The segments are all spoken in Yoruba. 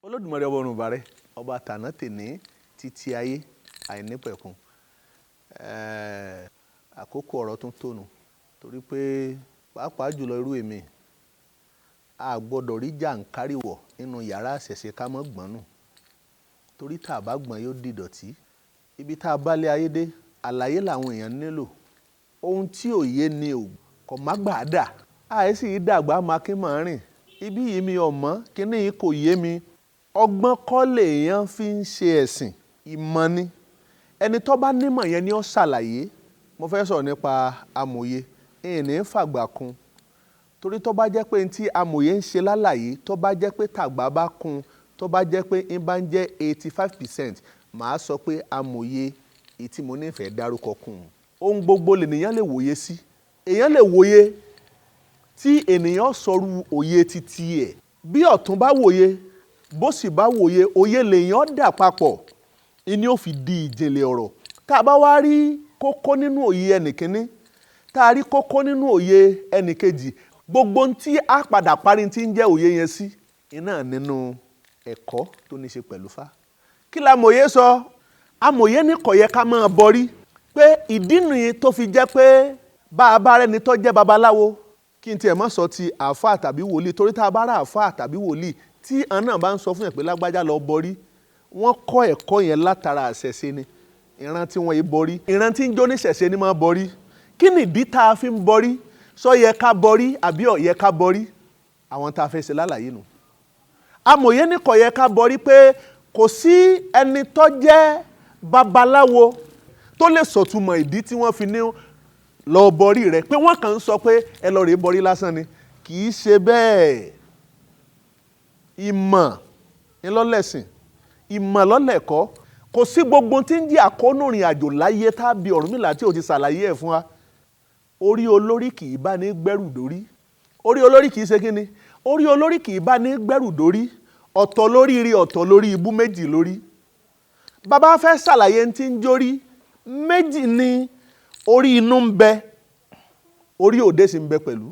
Olódùmarè ọba ọ̀run bàrẹ̀ ọba tàná tèní títí ayé àìnípẹ̀kun. Àkókò ọ̀rọ̀ tún tònù torí pé pàápàá jùlọ irú èmi a gbọ́dọ̀ rí jàǹkáríwọ̀ nínú yàrá àṣẹ̀ṣe ká mọ́ gbọ́n nù torí tá a bá gbọ́n yóò dìdọ̀tí. Ibi tá a bá lé ayé dé àlàyé làwọn èèyàn nílò. Ohun tí ò yé ni ò kò má gbà dà. Àìsí yìí dàgbà máa kí màá rìn. Ibi yìí mi ò mọ̀, kíní yìí kò yé mi. Ọgbọ́n kọ́ lèèyàn fi ń ṣe ẹ̀sìn, ìmọ̀ ni. Ẹni tó bá nímọ̀ yẹn ni ó ṣàlàyé. Mo fẹ́ sọ̀rọ̀ nípa amòye. Ìní fàgbà kun. Torí tó bá jẹ́ pé ní tí amòye ń ṣe lálàyé, tó bá jẹ́ pé tàgbà bá kun, tó bá jẹ́ pé ń bá ń jẹ́ 85%, màá sọ pé amòye èyí tí mo nífẹ̀ẹ́ dárúkọ kun. Ohun gbogbo lènìyàn lè wòye sí. Èèyàn lè wòye tí ènìyàn sọrú òye títí ẹ̀. Bí ọ̀tún bá wòye, bó sì bá wòye, òye lèèyàn dà papọ̀. Ìní ó fi di ìjìnlẹ̀ ọ̀rọ̀. Tá a bá wá rí kókó nínú òye ẹnìkíní, tá a rí kókó nínú òye ẹnìkejì, gbogbo ohun tí a padà parí tí ń jẹ́ òye yẹn sí, iná nínú ẹ̀kọ́ tó ní ṣe pẹ̀lú Ifá. Kí l'amòye sọ? Amòye ní kò yẹ ká máa bọrí. Pé ìdí nìyí tó fi jẹ́ pé bá a bá rẹ́ni tó jẹ́ babaláwo, kí n tiẹ̀ má sọ ti àáfàá tàbí wòlíì, torí tá a bá rà àáfàá tàbí wòlíì tí àwọn náà bá ń sọ fún yẹn pé lágbájá lọ bọrí, wọ́n kọ́ ẹ̀kọ́ yẹn látara àṣẹṣe ni. Ìran tí wọ́n yé bọrí, ìran tí ń jó ní ṣẹ̀ṣe ni máa bọrí. Kí ni ìdí tá a fi ń bọrí? Sọ yẹ ká bọrí àbí ò yẹ ká bọrí? Àwọn tá a fẹ́ ṣe lálàyé nù. Amòye ní kò yẹ ká bọrí pé kò sí ẹni tó jẹ́ babaláwo tó lè sọ̀túnmọ̀ ìdí tí wọ́n fi ní lọ bọrí rẹ̀, pé wọ́n kàn ń sọ pé ẹ lọ rèé bọrí lásán ni. Kì í ṣe bẹ́ẹ̀. Ìmọ̀ ńlọ́lẹ̀sìn, ìmọ̀ lọ́lẹ̀kọ́. Kò sí gbogbo tí ń jẹ́ àkóónú ìrìn àjò láyé tàbí Ọ̀rúnmìlà tí ò ti ṣàlàyé ẹ̀ fún wa. Orí olórí kì í bá ní gbẹ́rù dórí. Orí olórí kì í ṣe kíni? Orí olórí kì í bá ní gbẹ́rù dórí. Ọ̀tọ̀ lórí ire, ọ̀tọ̀ lórí ibú, méjì lórí. Bàbá fẹ́ ṣàlàyé tí ń jórí, méjì ni. Orí inú ń bẹ, orí òde sì ń bẹ pẹ̀lú.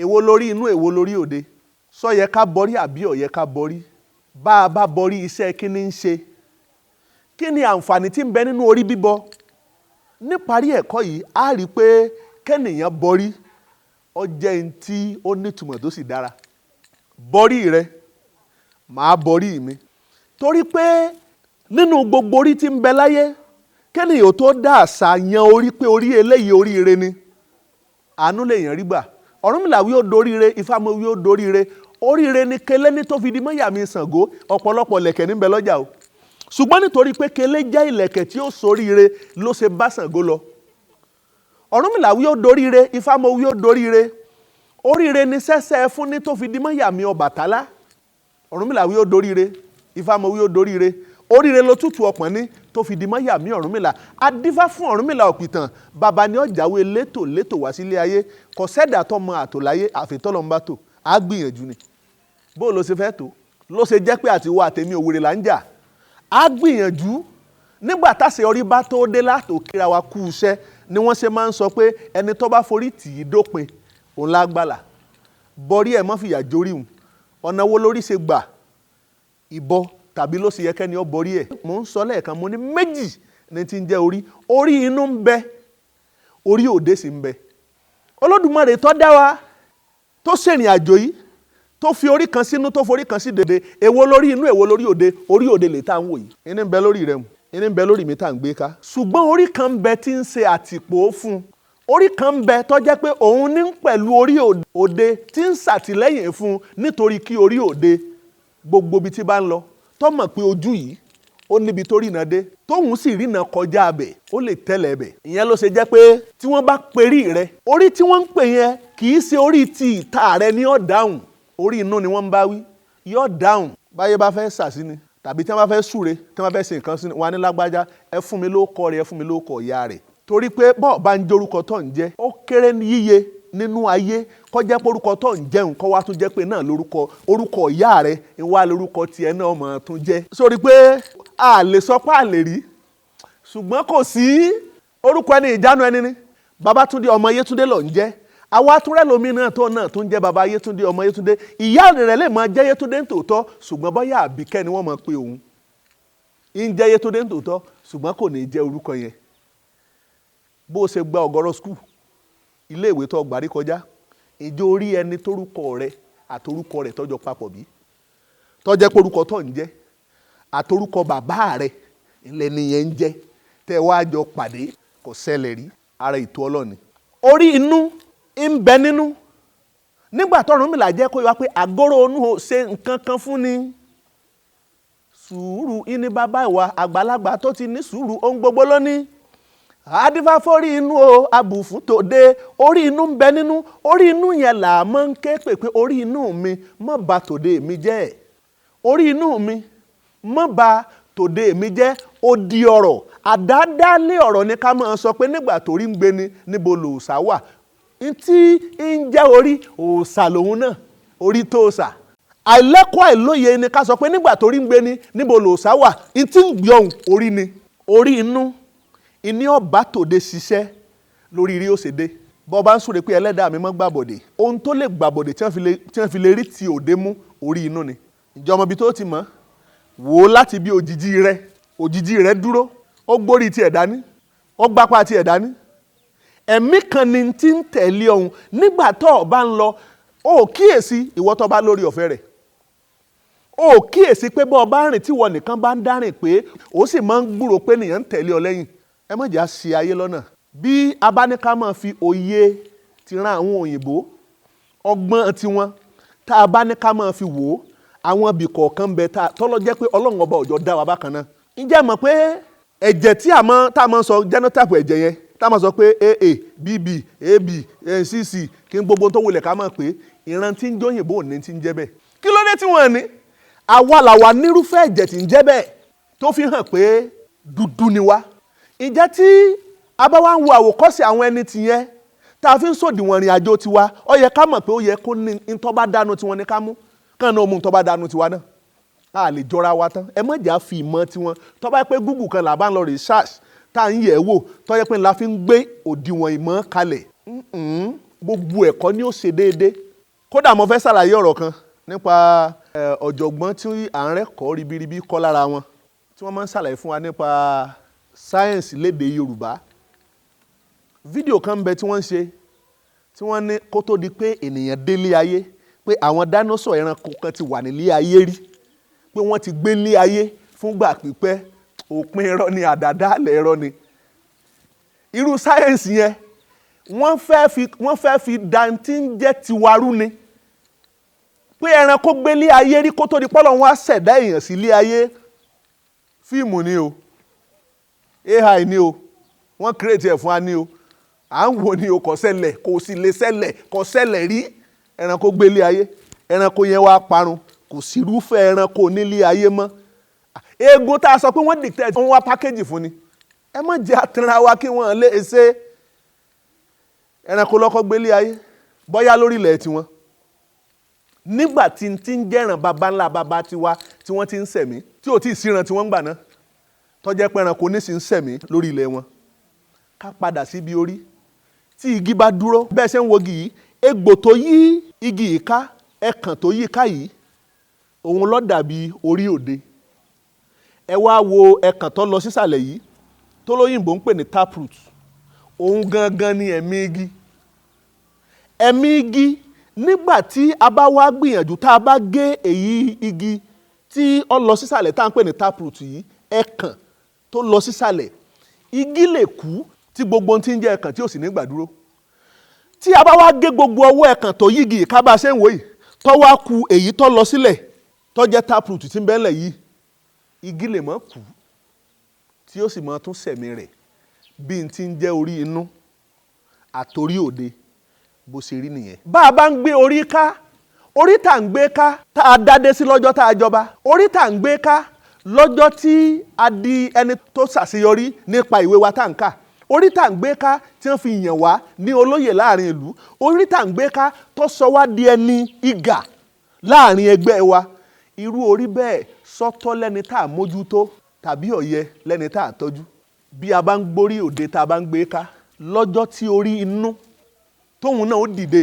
Èwo lórí inú, èwo lórí òde? Sọ yẹ ká bọrí àbí ò yẹ ká bọrí? Bá a bá bọrí, iṣẹ́ kí ni ń ṣe? Kí ni àǹfààní tí ń bẹ nínú orí bíbọ? Níparí ẹ̀kọ́ yìí, a rí pé kẹ́nìyàn bọrí, ó jẹ́ ẹni tí ó nítumọ̀ tó sì dára. Bọrí rẹ, màá bọrí mi. Torí pé nínú gbogbo orí tí ń bẹ láyé, kẹ́nìyàn tó dá àṣà yan orí pé orí eléyìí oríire ni. Àánú lèèyàn rí gbà. Ọ̀rúnmìlà wí ó doríire, Ifá mọ̀ wí ó doríire. Oríire ni kélé ní tó fi di mọ́yàmí Ṣàngó, ọ̀pọ̀lọpọ̀ lẹ̀kẹ̀ níbẹ̀ lọ́jà o. Ṣùgbọ́n nítorí pé kélé jẹ́ ìlẹ̀kẹ̀ tí ó soríire ló ṣe bá Ṣàngó lọ. Ọ̀rúnmìlà wí ó doríire, Ifá mọ̀ wí ó doríire. Oríire ni sẹ́sẹ́ fún ní tó fi di mọ́yàmí Ọbàtálá. Ọ̀rúnmìlà wí ó doríire, Ifá mọ̀ wí ó doríire. Oríire ló tútù ọpọ́n ní tó fi di mọ́yàmí Ọ̀rúnmìlà. Adífá fún Ọ̀rúnmìlà òpìtàn, bàbá ni ó jáwé létò wá sílé ayé. Kò sẹ́dà tó mọ àtò láyé àfitọ́lọ́mbá tò. Á gbìyànjú ni. Bó ló ṣe fẹ́ tó? Ló ṣe jẹ́ pé àti wá àtẹ̀mí òwúrẹ̀ là ń jà. Á gbìyànjú. Nígbà táṣe orí bá tó dé látò kíra wa kú iṣẹ́ ni wọ́n ṣe máa ń sọ pé ẹni tó bá forí tì í dópin òun lágbàlà. Bọrí ẹ̀ mọ́ fìyà jórí hùn. Ọ̀nà wo lórí ṣe gbà? Ìbọ tàbí ló ṣe yẹ kẹ́ni ó bọrí ẹ̀. Mo ń sọ lẹ́ẹ̀kan, mo ní méjì ní ti ń jẹ́ orí. Orí inú ń bẹ, orí òde sì ń bẹ. Olódùmarè tó dá wa, tó ṣèrìn àjò yìí, tó fi orí kan sínú, tó forí kan sí dèdè. Èwo lórí inú, èwo lórí òde? Orí òde lè tá à ń wò yìí. Ìní ń bẹ lórí rẹ̀ mu, ìní ń bẹ lórí mi tá à ń gbé ká. Ṣùgbọ́n orí kan ń bẹ tí ń ṣe àtìpó fún. Orí kan ń bẹ tó jẹ́ pé òun ní pẹ̀lú orí òde tí ń ṣàtìlẹ́yìn fún nítorí kí orí òde gbogbo ibi tí bá ń lọ tó mọ̀ pé ojú yìí ó níbi tó rìnà dé, tóun sì rìnà kọjá abẹ̀, ó lè tẹ̀lé ẹbẹ̀. Ìyẹn ló ṣe jẹ́ pé tí wọ́n bá perí rẹ, orí tí wọ́n ń pè yẹn kì í ṣe orí ti ìta rẹ ní ọ̀dáhùn. Orí inú ni wọ́n ń bá wí. Yóò dáhùn báyé bá fẹ́ sàsí ni, tàbí tí wọ́n bá fẹ́ súre, tí wọ́n bá fẹ́ ṣe nǹkan sí ni, wọ́n á ní lágbájá, ẹ fún mi lóókọ rẹ̀, ẹ fún mi lóókọ ìyá rẹ̀. Torí pé bọ́ọ̀ bá ń jẹ́ orúkọ tó ń jẹ́, ó kéré yíye nínú ayé kó jẹ́ pé orúkọ tó ń jẹun kó wá tún jẹ́ pé náà orúkọ ìyá rẹ̀ ń wá lórúkọ tiẹ̀ náà mọ̀ tún jẹ́. Sórí pé a lè sọ pé a lè rí, ṣùgbọ́n kò sí orúkọ ẹni ìjánu ẹni ní. Babátúndé ọmọ Yétúndé ló ń jẹ́. àwa túnrẹ́ lomi náà tó ń jẹ́ baba Yétúndé ọmọ Yétúndé, ìyá rẹ̀ lè máa jẹ́ Yétúndé nítòótọ́ ṣùgbọ́n bóyá Àbíkẹ́ ni wọ́n máa pe òun. ń jẹ́ Yétúndé nítòótọ́ ṣùgbọ́n kò ní jẹ́ orúkọ yẹn. bó o ṣe gba ọ̀gọ̀rọ̀ skul ilé ìwé tó gbàrí kọjá, ìjọ orí ẹni tórúkọ rẹ̀ àtorúkọ rẹ̀ tọ́jọ́ papọ̀ bí tọ́jẹ́ pé orúkọ tó ń jẹ́ àtorúkọ bàbá rẹ̀ lẹ́nìyẹn ń jẹ́ tẹ́ wá jọ pàdé, kò ṣẹlẹ̀ rí. Ara ètò Ọlọ́run. Orí inú ń bẹ nínú. Nígbà t'Ọ̀rúnmìlà jẹ́ kó yọ wá pé àgọ́rọ̀ onú ò ṣe nǹkan kan fún ni. Sùúrù ìní bàbá ìwà àgbàlagbà tó ti ní sùúrù ohun gbogbo lónìí. Àdífá fórí inú o abù fún tòde, orí inú ń bẹ nínú. Orí inú yẹn là máa ń ké pè pé orí inú mi má bà tòde mi jẹ́. Orí inú mi má bà tòde mi jẹ́. Ó di ọ̀rọ̀ àdádálé ọ̀rọ̀ ni ká máa sọ pé nígbà tó rí ń gbé ni níbo lòòṣà wà. Ntí ń jẹ́ orí òòṣà lòun náà, orí tó òòṣà. Àìlẹ́kọ̀ọ́ àìlóye ni ká sọ pé nígbà tó rí ń gbé ni níbo lòòṣà wà. Ntí ń gbé ọ̀hún orí ni. Orí inú ìní ọba tòde ṣiṣẹ́ lórí rí ó ṣe dé. Bọ́ bá ń súre pé ẹlẹ́dàá mi mọ́ gbàbọ̀dé, ohun tó lè gbàbọ̀dé tí wọ́n fi lè rí ti òde mú orí inú ni. Ìjọba ibi tó ti mọ̀ wò ó láti bí òjìji rẹ̀ dúró, ó gbórí tiẹ̀ dání, ó gbápá tiẹ̀ dání. Ẹ̀mí kan ni tí ń tẹ̀lé ọ̀hún nígbà tó o bá ń lọ. Ó kíyèsí ìwọ tó bá lórí ọ̀fẹ́ rẹ̀. Ó kíyèsí pé bọ́ ọ bá rìn tí ìwọ nìkan bá ń dárìn pé ó sì máa ń gbúrò pé nìyẹn ń tẹ̀lé ọ lẹ́yìn. Ẹ má jà sí ayé lọ́nà. Bí a bá ní ká máa fi òye ti ran àwọn òyìnbó, ọgbọ́n tiwọn, tá a bá ní ká máa fi wò ó, àwọn ibì kọ̀ọ̀kan bẹ tọ́lọ́ jẹ́ pé Ọlọ́run ọba òjò dá wa bákan náà. Ǹjẹ́ mọ̀ pé ẹ̀jẹ̀ tí tá a máa sọ genotype ẹ̀jẹ̀ yẹn, tá a máa sọ pé AA, BB, AB, CC, kí n gbogbo tó wulẹ̀ ká máa pé ìran tí ń jóyìnbó òní tí ń jẹ́ bẹ́ẹ̀. Kí ló dé tí wọ́n ní? Àwa làwa nírúfẹ́ ẹ̀jẹ̀ tí ń jẹ́ bẹ́ẹ̀ tó fi hàn pé dúdú ni wá. Ǹjẹ́ tí a bá wá ń wo àwòkọ́ṣe àwọn ẹni tìyẹn tá a fi ń sòdiwọ̀n ìrìn àjò tiwa, ó yẹ ká mọ̀ pé ó yẹ kó ní ntọ́ bá dánú tiwọn ní ká mú kàn náà mú ntọ́ bá dánú tiwa náà. A lè jọra wa tán. Ẹ má jà fi ìmọ̀ tiwọn. Tó bá yẹ pé Google kan là bá ń lọ research tá à ń yẹ̀ wò, tó yẹ pé la fi ń gbé òdiwọ̀n ìmọ̀ kalẹ̀. Gbogbo ẹ̀kọ́ ni ó ṣe déédéé. Kódà mo fẹ́ ṣàlàyé ọ̀rọ̀ kan nípa ọ̀jọ̀gbọ́n tí à ń rẹ́kọ̀ọ́ ribiribi kọ́ lára wọn, tí wọ́n máa ń ṣàlàyé fún wa nípa sáyẹ̀nsì lédè Yorùbá. Fídíò kan ń bẹ tí wọ́n ń ṣe, tí wọ́n ní kó tó di pé ènìyàn délé ayé, pé àwọn dáínósọ̀ ẹranko kan ti wà nílé ayé rí, pé wọ́n ti gbé lé ayé fúngbà pípẹ́. Òpin irọ́ ni, àdàdálẹ̀ irọ́ ni. Irú sáyẹ̀nsì yẹn wọ́n fẹ́ fi dantí ń jẹ́ tiwarú ni. Pé ẹranko gbé lé ayé rí kó tó di pọ́lọ́ wọn á ṣẹ̀dá èèyàn sí lé ayé. Fíìmù ni o, AI ni o, wọ́n kírètì ẹ̀ fún wa ni o, à ń wò ni o, kò ṣẹlẹ̀, kò sì lè ṣẹlẹ̀, kò ṣẹlẹ̀ rí. Ẹranko gbé lé ayé, ẹranko yẹn wá parun, kò sí irúfẹ́ ẹranko nílé ayé mọ́. Eégún tá a sọ pé wọ́n dictate, wọ́n wá pákéjì fún ni. Ẹ má jẹ́ àtìrà wa kí wọ́n lè ṣe. Ẹranko lọ́kọ́ gbélé ayé, bọ́yá lórí ilẹ̀ tiwọn. Nígbà tí ń jẹ́ràn baba ńlá baba tiwa tí wọ́n ti ń sẹ̀mí, tí ò tí ì síran tí wọ́n ń gbà náà, tó jẹ́ pé ẹranko ní sì ń sẹ̀mí lórí ilẹ̀ wọn. Ká padà síbi orí. Tí igi bá dúró, bẹ́ẹ̀ ṣe ń wo igi yìí, egbò tó yí igi yìí ká, ẹ̀kàn tó yí ká yìí, òun ló dàbí orí òde. Ẹ wá wo ẹ̀kàn tó lọ sísàlẹ̀ yìí, tó lóyìnbó ń pè ní taproot. Òun gangan ni ẹ̀mí igi. Ẹ̀mí igi, nígbà tí a bá wá gbìyànjú tá a bá gé èyí igi tí ó lọ sísàlẹ̀ tá à ń pè ní taproot yìí, ẹ̀kàn tó lọ sísàlẹ̀, igi lè kú tí gbogbo ohun tí ń jẹ́ ẹ̀kàn tí ò sì ní gbàdúró. Tí a bá wá gé gbogbo ọwọ́ ẹ̀kàn tó yí igi ká bá ṣe ń wò yìí, tó wá ku èyí tó lọ sílẹ̀ tó jẹ́ taproot tí ń bẹ ńlẹ̀ yìí, igi lè má kú tí ó sì máa tún sẹ̀mí rẹ̀ bí n ti ń jẹ́ orí inú àtòrí òde bó ṣe rí nìyẹn. Bá a bá ń gbé orí ká, orí tá à ń gbé ká tá a dádé sí lọ́jọ́ tá a jọba, orí tá à ń gbé ká lọ́jọ́ tí a di ẹni tó ṣàṣeyọrí nípa ìwé wa tá à ń kà, orí tá à ń gbé ká tí wọ́n fi yàn wá ní olóyè láàrin ìlú, orí tá à ń gbé ká tó sọ wá di ẹni ìgà láàrin ẹgbẹ́ wa. Irú orí bẹ́ẹ̀ sọ́tọ̀ lẹ́ni tá a mójútó tàbí ọ̀yẹ lẹ́ni tá a tọ́jú. Bí a bá ń gbórí òde tá a bá ń gbé ká lọ́jọ́ tí orí inú tóun náà ó dìde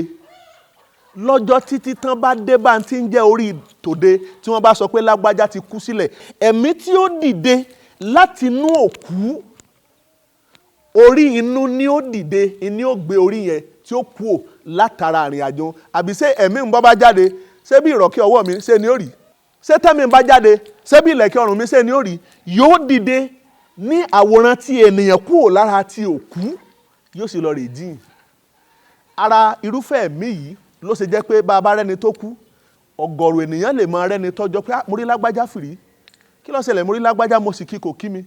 lọ́jọ́ títí tán bá dé bá ti ń jẹ́ orí tòde tí wọ́n bá sọ pé lágbájá ti kú sílẹ̀, ẹ̀mí tí ó dìde láti inú òkú, orí inú ni ó dìde, ni ó gbé orí yẹn tí ó kú ò látara àrìn àjò. Àbí ṣé ẹ̀mí ń bọ́ bá jáde, ṣé bí ìrọ̀kẹ́ ọwọ́ mi ṣe ni ó rí? Ṣé tẹ́mi ń bá jáde, ṣé bí ìlẹ̀kẹ̀ ọrùn mi ṣe ni ó rí? Yóò dìde ní àwòrán tí ènìyàn kú ò lára ti òkú, yóò sì lọ rè jíìn. Ara irúfẹ́ ẹ̀mí yìí ló ṣe jẹ́ pé bá a bá rẹ́ni tó kú, ọ̀gọ̀rọ̀ ènìyàn lè máa rẹ́ni tọ́jọ́ pé mo rí lágbájá fìrí, kí ló ṣẹlẹ̀, mo rí lágbájá mo sì kí kò kí mi,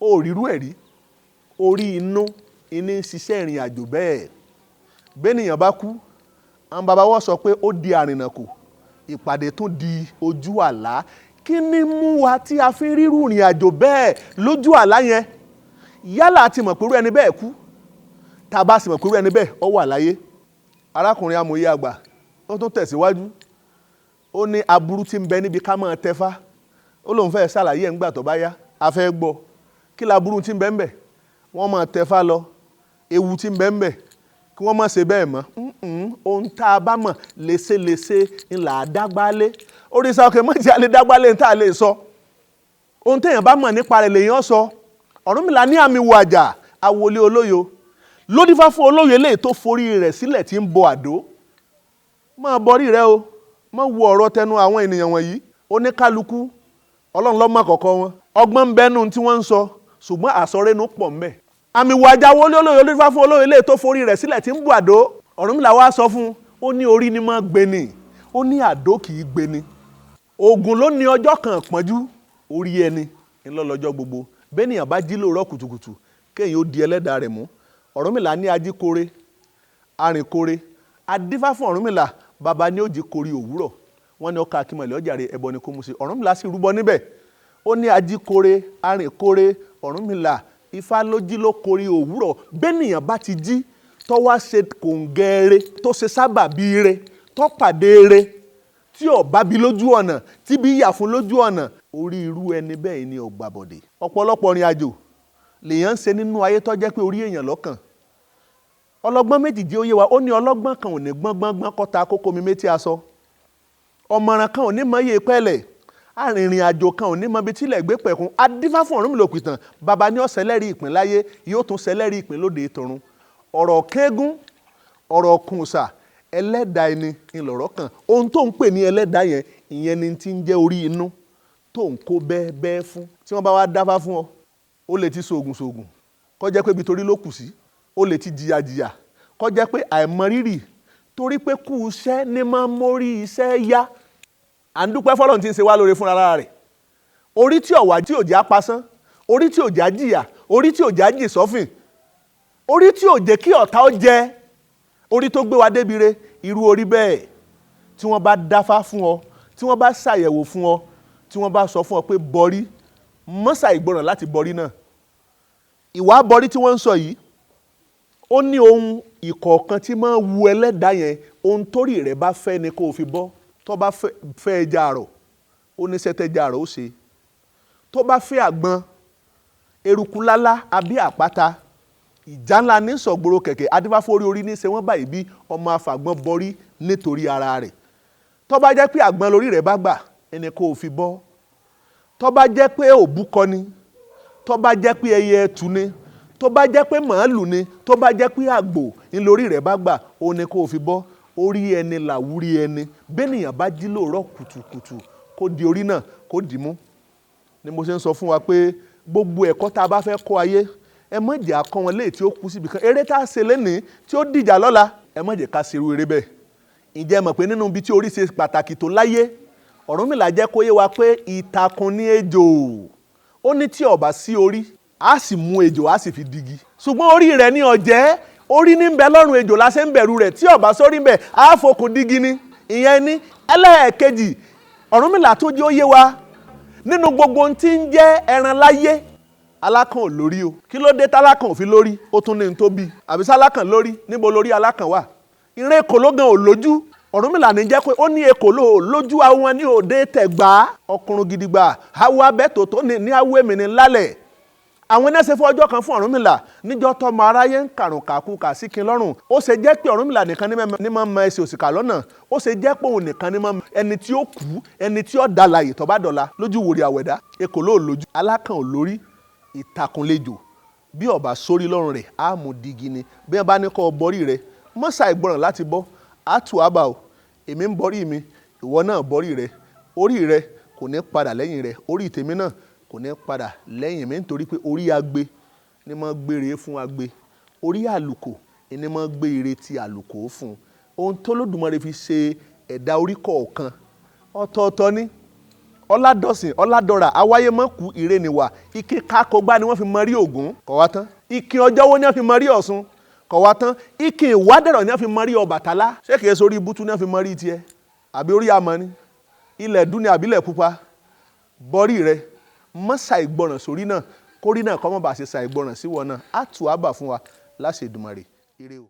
ó rírú ẹ̀ rí. Orí inú ń ṣiṣẹ́ ìrìn àjò bẹ́ẹ̀. Bẹ́nìyàn bá kú, àwọn bàbá wọ́n sọ pé ó di àrìnàkò, ìpàdé tún di ojú àlá. Kí ni mú wa tí a fi rírú ìrìn àjò bẹ́ẹ̀ lójú àlá yẹn? Yálà a ti mọ̀ pé irú ẹni bẹ́ẹ̀ kú, tá a bá sì mọ̀ pé irú ẹni bẹ́ẹ̀ ó wà láyé. Arákùnrin amòye àgbà ó tún tẹ̀síwájú, ó ní aburú tí ń bẹ níbi ká máa tẹfá, ó lóun fẹ́ ṣàlàyé ẹ̀ ńgbà tó bá yá, a fẹ́ gbọ́ kí laburú tí ń bẹ ń bẹ. Wọ́n máa tẹfá lọ, ewu tí ń bẹ ń bẹ, kí wọ́n má ṣe bẹ́ẹ̀ mọ́. Ohun tá a bá mọ̀ léṣeléṣe ńlá dágbálé. Òrìṣà òkè mọ̀jì alẹ́ dágbálé ń tà lè sọ. Ohun téèyàn bá mọ̀ nípa rẹ̀ lèèyàn sọ. Ọ̀rúnmìlà ní àmì wàjà àwòlé olóyo ló dífá fún olóye léè tó forí rẹ̀ sílẹ̀ tí ń bọ àdó. Má bọrí rẹ o, má wo ọ̀rọ̀ tẹnu àwọn ènìyàn wọ̀nyí. Oníkálukú Ọlọ́run ló mọ̀ kọ̀kọ̀ wọn. Ọgbọ́n ń bẹ́nu tí wọ́n ń sọ, ṣùgbọ́n àsọrénú pọ̀ ńbẹ̀. Àmì wàjà àwòlé olóyo ló dífá fún olóye léè tó forí rẹ̀ sílẹ̀ tí ń bọ àdó. Ọ̀rúnmìlà wá sọ fún un, ó ní orí ni máa gbé ni, ó ní àdó kì í gbé ni. Ògùn ló ní ọjọ́ kan pọ́njú, orí ẹni ńlọ́lọ́jọ́ gbogbo. Bẹ́nìyàn bá jí lóòrọ̀ kùtùkùtù, kéèyàn ó di ẹlẹ́dàá rẹ̀ mú. Ọ̀rúnmìlà ní ajíkore, arìnkore, adífá fún Ọ̀rúnmìlà, bàbá ní ó jí kori òwúrọ̀. Wọ́n ní ọkà akímọ̀lẹ́ ọjàre ẹbọ ni kó mú sí. Ọ̀rúnmìlà sì rúbọ níbẹ̀. Ó ní ajíkore, arìnkore, Ọ̀rúnmìlà, Ifá ló jí ló kori òwúrọ̀. Bẹ́nìyàn bá ti jí tó wá ṣe kòǹgẹ́rẹ́, tó ṣe sábàbí rẹ̀, tó pàdé rẹ̀, tí ó bá bí lójú ọ̀nà, tí bí yà fún lójú ọ̀nà, orí irú ẹni bẹ́ẹ̀ ni ó gbàbọ̀dé. Ọ̀pọ̀lọpọ̀ ìrìn àjò lèèyàn ń ṣe nínú ayé tó jẹ́ pé orí èèyàn lọ́kàn. Ọlọ́gbọ́n méjì jẹ́ ó yé wa, ó ní ọlọ́gbọ́n kan ò ní gbọ́ngbọ́ngbọ́n kọ́ta kókó mi méjì aṣọ. Ọ̀mọ̀ràn kan ò ní mọ iye pẹ́lẹ̀, arìnrìn àjò kan ò ní mọ ibi tílẹ̀ gbé pẹ̀kun. Adífá fún Ọ̀rúnmìlà òpìtàn, bàbá ní ó ṣẹlẹ́rìí ìpín láyé, yóò tún ṣẹlẹ́rìí ìpín lóde tọ̀run. Ọ̀rọ̀ kẹ́gún, ọ̀rọ̀ kùnsà, ẹlẹ́dàá ẹni ńlọrọ̀ kan. Ohun tó ń pè ní ẹlẹ́dàá yẹn, ìyẹn ni ti ń jẹ́ orí inú tó ń kó bẹ́ẹ̀ fún. Tí wọ́n bá wá dáfá fún ọ, ó lè ti ṣoògùn kó jẹ́ pé ibi torí ló kù sí, ó lè ti jìyà kó jẹ́ pé àìmọrírì torí pé kú iṣẹ́ ní máa ń mórí iṣẹ́ yá. À ń dúpẹ́ fọ́lọ́run tí ń ṣe wá lóore fúnra lára rẹ̀. Orí tí ọ̀wà tí òjá pasán, orí tí òjá jìyà, orí tí òjá jì sọ́fìn, orí tí òjé kí ọ̀tá ó jẹ, orí tó gbé wa débi re. Irú orí bẹ́ẹ̀ tí wọ́n bá dáfá fún ọ, tí wọ́n bá ṣàyẹ̀wò fún ọ, tí wọ́n bá sọ fún ọ pé bọrí, mọ́sà ìgbọràn láti bọrí náà. Ìwà bọrí tí wọ́n ń sọ yìí, ó ní ohun ìkọ̀ọ̀kan tí máa ń wu ẹlẹ́dàá yẹn. Ohun torí rẹ̀ bá fẹ́ ni kó o fi bọ́. Tó bá fẹ́ ẹja àrọ̀, ó ní sẹ́tẹ́ja àrọ̀ ó ṣe. Tó bá fẹ́ àgbọn, eruku lálá àbí àpáta, ìjà ńlá ní sọ̀gbòrò kẹ̀kẹ́. Adífá fún orí ní ṣe wọ́n báyìí bí ọmọ afàgbọ́n bọrí nítorí ara rẹ̀. Tó bá jẹ́ pé àgbọn lórí rẹ̀ bá gbà, ẹni kó o fi bọ́. Tó bá jẹ́ pé òbúkọ ni, tó bá jẹ́ pé ẹyẹ ẹtù ni, tó bá jẹ́ pé màálù ni, tó bá jẹ́ pé àgbò ní lórí rẹ̀ bá gbà, ó ní kó o fi bọ́. Orí ẹni làwúrí ẹni. Bẹ́nìyàn bá jí lóòrọ̀ kùtùkùtù, kó di orí náà kó dì mú. Ni mo ṣe ń sọ fún wa pé gbogbo ẹ̀kọ́ tá a bá fẹ́ kọ́ ayé, ẹ má jẹ́ akọ́ wọn léè tí ó kú síbi kan. Eré tá a ṣe lénìí tí ó dìjà lọ́la, ẹ má jẹ́ ká ṣerú eré bẹ́ẹ̀. Ǹjẹ́ mọ̀ pé nínú ibi tí orí ṣe pàtàkì tó láyé, Ọ̀rúnmìlà jẹ́ kó yé wa pé ìtàkùn ní ejò. Ó ní tí ó bá sí orí, á sì mú ejò á sì fi digi. Ṣùgbọ́n orí rẹ̀ ní ọ̀jẹ́, orí ní ń bẹ lọ́rùn ejò la ṣe ń bẹ̀rù rẹ̀. Tí ó bá sórí ń bẹ, á fokùn digi ni. Ìyẹn ní ẹlẹ́ẹ̀kejì. Ọ̀rúnmìlà tó jẹ́ ó yé wa nínú gbogbo ohun tí ń jẹ́ ẹran láyé, alákàn ò lórí o. Kí ló dé tálákàn ò fi lórí? Ó tún ní n tó bí. Àbí sálákàn lórí? Níbo lórí alákàn wà? Ìrìn èkòló gan ò lójú. Ọ̀rúnmìlà ní jẹ́ pé ó ní èkòló lójú àwọn ní òde tẹ̀gbá. Ọkùnrin gidigba, awo abẹ́tò tó ní awé mi ní lálẹ̀. àwọn náà ṣe fún ọjọ́ kan fún Ọ̀rúnmìlà níjọ́ tọ́mọ aráyé ń kàrùn kàkú kà sí kin lọ́rùn. Ó ṣe jẹ́ pé Ọ̀rúnmìlà nìkan ní máa mọ ẹsẹ̀ òsìkà lọ́nà. Ó ṣe jẹ́ pé òun nìkan ní máa mọ ẹni tí ó kú, ẹni tí ó dalàyè tó bá dọ̀la lójú wòrì àwẹ̀dá. Ekò ló lójú, alákàn ò lórí, ìtàkùnlejò. Bí ọba sórí lọ́rùn rẹ̀ á mú digi ni. Bí wọ́n bá ní kọ́ bọ́rí rẹ̀, mọ́ ṣàìgbọràn láti bọ́. Á tù á bà o. Èmi ń bọ́rí mi, ìwọ náà bọ́rí rẹ̀. Orí rẹ̀ kò ní padà lẹ́yìn rẹ̀. Orí tèmi náà kò ní padà lẹ́yìn mi nítorí pé orí agbe ni mo gbére fún agbe. Orí àlùkò ni mo gbé ire ti àlùkò fún. Ohun tó Olódùmarè fi ṣe ẹ̀dá orí kọ̀ọ̀kan ọ̀tọ̀ọ̀tọ̀ ni. Ọládọ̀sìn, ọládọ̀rà, awáyé mọ́ kú ire nìwà. Ike kákọgbá ni wọ́n fi mọ rí Ògún, kọ̀ wá tán. Ike ọjọ́wó ni wọ́n fi mọ rí Ọ̀ṣun, kọ̀ wá tán. Ike ìwádẹ̀rọ̀ ni wọ́n fi mọ rí Ọbàtálá. Ṣé kìí sórí ibùtú ni wọ́n fi mọ rí tiẹ̀? Àbí orí amọ̀ ni? Ilẹ̀ dún ni àbílẹ̀ pupa? Bọ́rí rẹ̀ mọ́ ṣàìgbọràn sórí náà, kórí náà kọ́ mọ́ bá ṣe ṣàìgbọràn síwọ náà. Á tù á bà fún wa láṣẹ Èdùmàrè. Ire o.